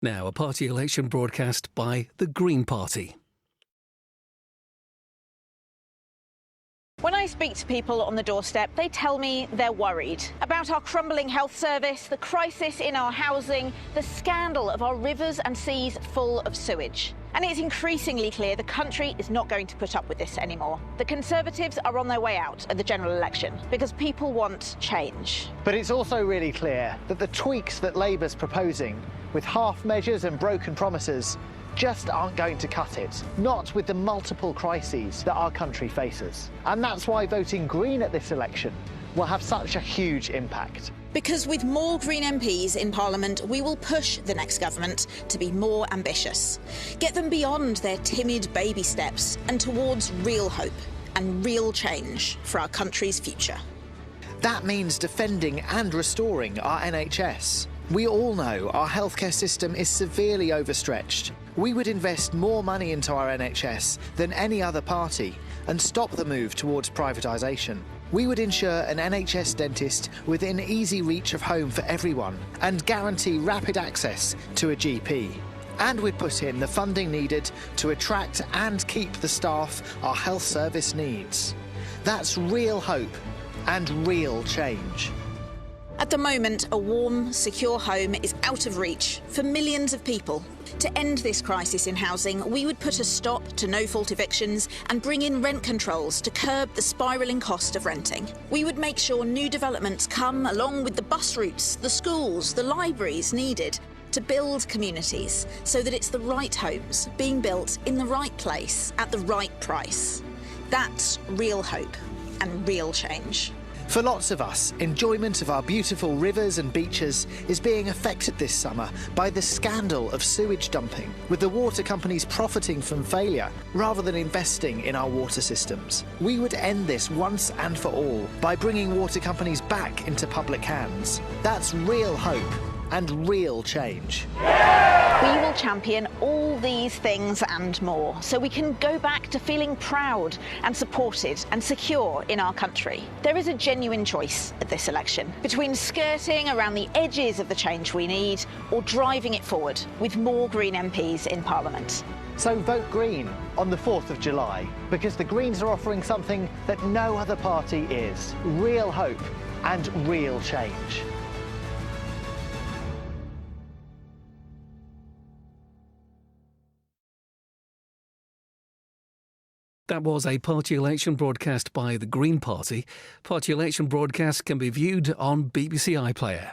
Now, a party election broadcast by the Green Party. When I speak to people on the doorstep, they tell me they're worried about our crumbling health service, the crisis in our housing, the scandal of our rivers and seas full of sewage. And it's increasingly clear the country is not going to put up with this anymore. The Conservatives are on their way out at the general election because people want change. But it's also really clear that the tweaks that Labour's proposing, with half measures and broken promises, just aren't going to cut it, not with the multiple crises that our country faces. And that's why voting Green at this election will have such a huge impact. Because with more Green MPs in Parliament, we will push the next government to be more ambitious. Get them beyond their timid baby steps and towards real hope and real change for our country's future. That means defending and restoring our NHS. We all know our healthcare system is severely overstretched. We would invest more money into our NHS than any other party and stop the move towards privatisation. We would ensure an NHS dentist within easy reach of home for everyone and guarantee rapid access to a GP. And we'd put in the funding needed to attract and keep the staff our health service needs. That's real hope and real change. At the moment, a warm, secure home is out of reach for millions of people. To end this crisis in housing, we would put a stop to no-fault evictions and bring in rent controls to curb the spiralling cost of renting. We would make sure new developments come along with the bus routes, the schools, the libraries needed to build communities so that it's the right homes being built in the right place at the right price. That's real hope and real change. For lots of us, enjoyment of our beautiful rivers and beaches is being affected this summer by the scandal of sewage dumping, with the water companies profiting from failure rather than investing in our water systems. We would end this once and for all by bringing water companies back into public hands. That's real hope and real change. We will champion all these things and more, so we can go back to feeling proud and supported and secure in our country. There is a genuine choice at this election between skirting around the edges of the change we need or driving it forward with more Green MPs in Parliament. So vote Green on the 4th of July, because the Greens are offering something that no other party is: real hope and real change. That was a party election broadcast by the Green Party. Party election broadcasts can be viewed on BBC iPlayer.